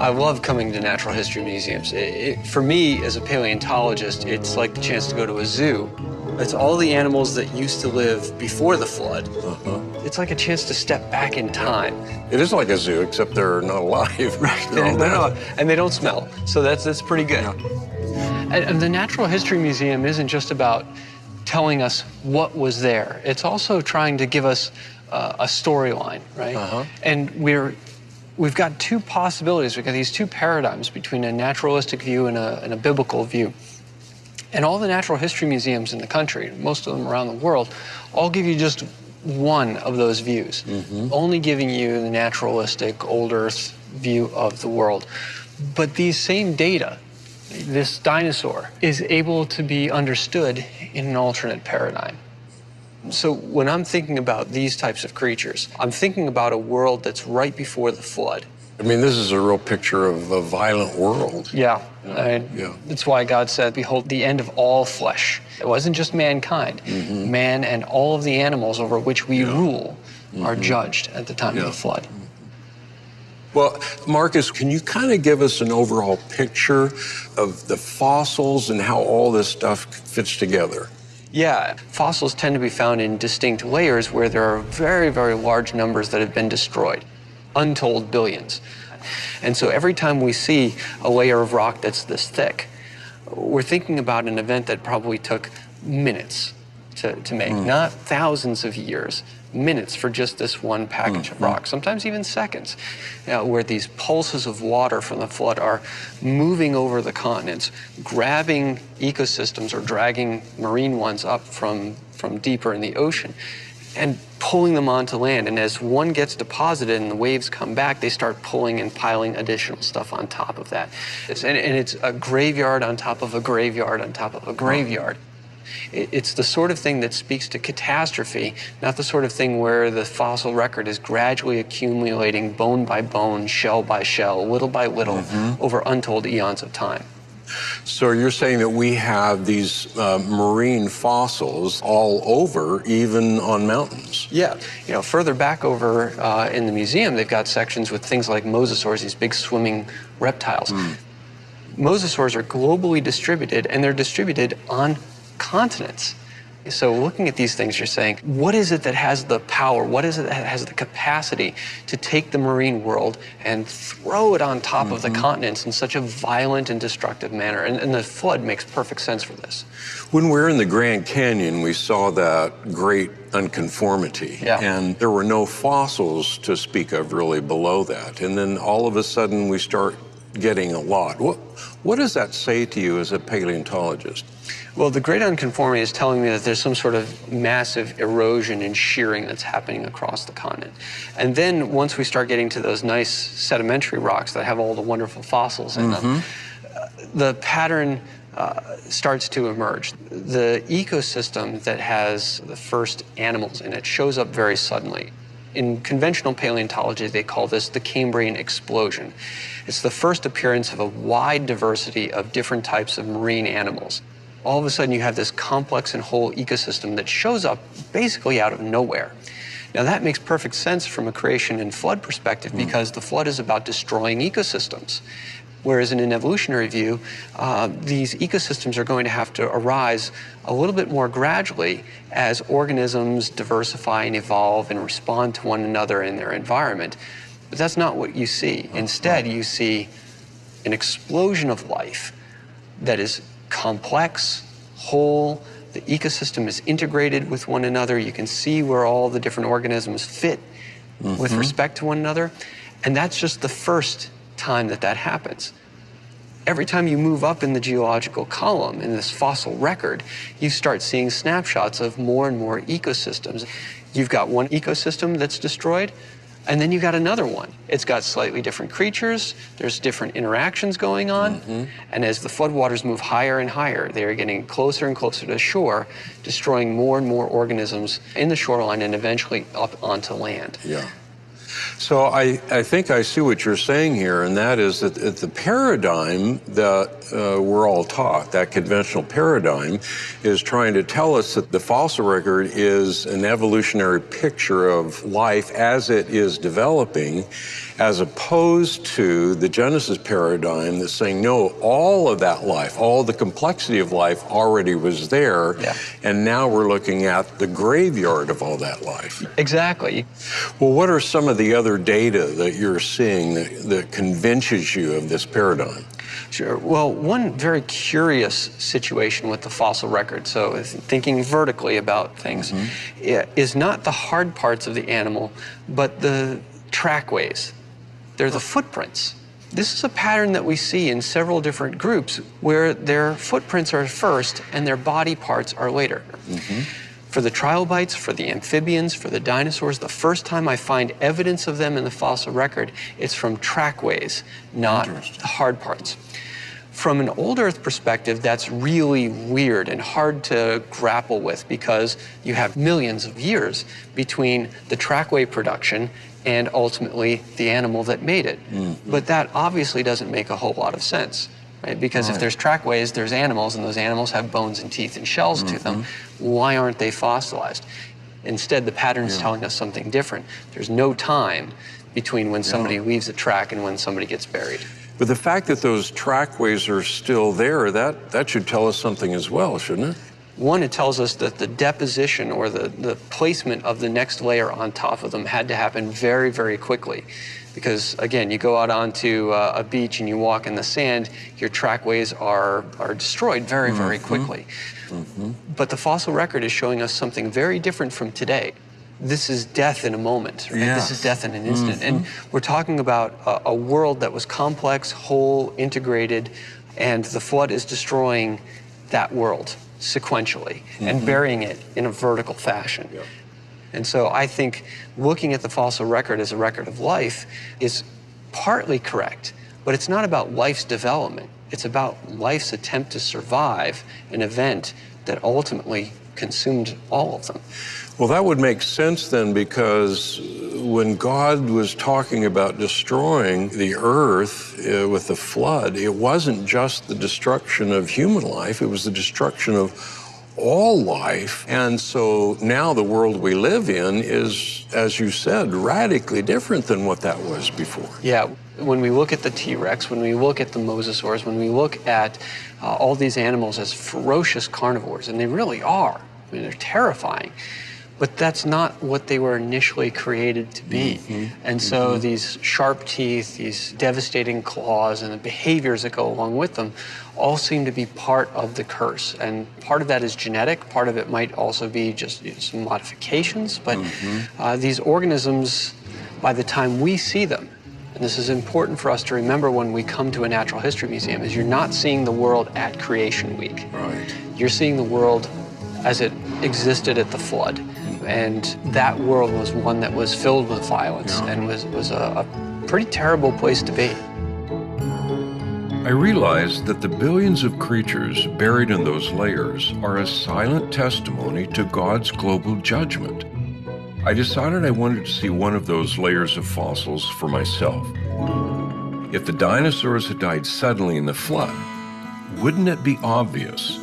I love coming to natural history museums. For me, as a paleontologist, it's like the chance to go to a zoo. It's all the animals that used to live before the flood. It's like a chance to step back in time. It is like a zoo, except they're not alive. Right, and they don't smell, so that's pretty good. Yeah. And the Natural History Museum isn't just about telling us what was there. It's also trying to give us a storyline, right? And we've got two possibilities. We've got these two paradigms between a naturalistic view and a biblical view. And all the natural history museums in the country, most of them around the world, all give you just one of those views, only giving you the naturalistic, old Earth view of the world. But these same data, this dinosaur, is able to be understood in an alternate paradigm. So when I'm thinking about these types of creatures, I'm thinking about a world that's right before the flood. I mean, this is a real picture of a violent world. Yeah. That's why God said, behold, the end of all flesh. It wasn't just mankind. Man and all of the animals over which we rule are judged at the time of the flood. Well, Marcus, can you kind of give us an overall picture of the fossils and how all this stuff fits together? Yeah, fossils tend to be found in distinct layers where there are very, very large numbers that have been destroyed, untold billions. And so every time we see a layer of rock that's this thick, we're thinking about an event that probably took minutes to make, not thousands of years, minutes for just this one package of rock, sometimes even seconds, where these pulses of water from the flood are moving over the continents, grabbing ecosystems or dragging marine ones up from deeper in the ocean and pulling them onto land. And as one gets deposited and the waves come back, they start pulling and piling additional stuff on top of that. And it's a graveyard on top of a graveyard on top of a graveyard. It's the sort of thing that speaks to catastrophe, not the sort of thing where the fossil record is gradually accumulating bone by bone, shell by shell, little by little, over untold eons of time. So you're saying that we have these marine fossils all over, even on mountains? Yeah. You know, further back over in the museum, they've got sections with things like mosasaurs, these big swimming reptiles. Mosasaurs are globally distributed, and they're distributed on continents. So looking at these things, you're saying, what is it that has the power? What is it that has the capacity to take the marine world and throw it on top of the continents in such a violent and destructive manner? And the flood makes perfect sense for this. When we were in the Grand Canyon, we saw that great unconformity. And there were no fossils to speak of really below that. And then all of a sudden we start getting a lot. What does that say to you as a paleontologist? Well, the great unconformity is telling me that there's some sort of massive erosion and shearing that's happening across the continent. And then once we start getting to those nice sedimentary rocks that have all the wonderful fossils in them, the pattern starts to emerge. The ecosystem that has the first animals in it shows up very suddenly. In conventional paleontology, they call this the Cambrian explosion. It's the first appearance of a wide diversity of different types of marine animals. All of a sudden, you have this complex and whole ecosystem that shows up basically out of nowhere. Now, that makes perfect sense from a creation and flood perspective because the flood is about destroying ecosystems. Whereas in an evolutionary view, these ecosystems are going to have to arise a little bit more gradually as organisms diversify and evolve and respond to one another in their environment. But that's not what you see. Instead, you see an explosion of life that is complex, whole. The ecosystem is integrated with one another. You can see where all the different organisms fit with respect to one another. And that's just the first time that happens. Every time you move up in the geological column, in this fossil record, you start seeing snapshots of more and more ecosystems. You've got one ecosystem that's destroyed, and then you've got another one. It's got slightly different creatures, there's different interactions going on, and as the floodwaters move higher and higher, they are getting closer and closer to shore, destroying more and more organisms in the shoreline and eventually up onto land. Yeah. So I think I see what you're saying here, and that is that the paradigm that we're all taught, that conventional paradigm, is trying to tell us that the fossil record is an evolutionary picture of life as it is developing, as opposed to the Genesis paradigm that's saying, no, all of that life, all the complexity of life already was there, and now we're looking at the graveyard of all that life. Exactly. Well, what are some of the other data that you're seeing that convinces you of this paradigm? Sure. Well, one very curious situation with the fossil record, so thinking vertically about things, is not the hard parts of the animal, but the trackways. They're the footprints. This is a pattern that we see in several different groups where their footprints are first and their body parts are later. For the trilobites, for the amphibians, for the dinosaurs, the first time I find evidence of them in the fossil record, it's from trackways, not the hard parts. From an old Earth perspective, that's really weird and hard to grapple with because you have millions of years between the trackway production and ultimately the animal that made it. But that obviously doesn't make a whole lot of sense. Right? Because if there's trackways, there's animals, and those animals have bones and teeth and shells to them. Why aren't they fossilized? Instead, the pattern is telling us something different. There's no time between when somebody leaves a track and when somebody gets buried. But the fact that those trackways are still there, that should tell us something as well, shouldn't it? One, it tells us that the deposition or the placement of the next layer on top of them had to happen very, very quickly. Because again, you go out onto a beach and you walk in the sand, your trackways are destroyed very, very quickly. But the fossil record is showing us something very different from today. This is death in a moment, right? This is death in an instant. And we're talking about a world that was complex, whole, integrated, and the flood is destroying that world sequentially and burying it in a vertical fashion. And so I think looking at the fossil record as a record of life is partly correct, but it's not about life's development. It's about life's attempt to survive an event that ultimately consumed all of them. Well, that would make sense then, because when God was talking about destroying the earth with the flood, it wasn't just the destruction of human life, it was the destruction of all life. And so now the world we live in is, as you said, radically different than what that was before. Yeah, when we look at the T-Rex, when we look at the mosasaurs, when we look at all these animals as ferocious carnivores, and they really are, I mean, they're terrifying, but that's not what they were initially created to be. And so these sharp teeth, these devastating claws, and the behaviors that go along with them all seem to be part of the curse. And part of that is genetic, part of it might also be just some modifications, but these organisms, by the time we see them, and this is important for us to remember when we come to a natural history museum, is you're not seeing the world at creation week. You're seeing the world as it existed at the flood. And that world was one that was filled with violence and was a pretty terrible place to be. I realized that the billions of creatures buried in those layers are a silent testimony to God's global judgment. I decided I wanted to see one of those layers of fossils for myself. If the dinosaurs had died suddenly in the flood, wouldn't it be obvious?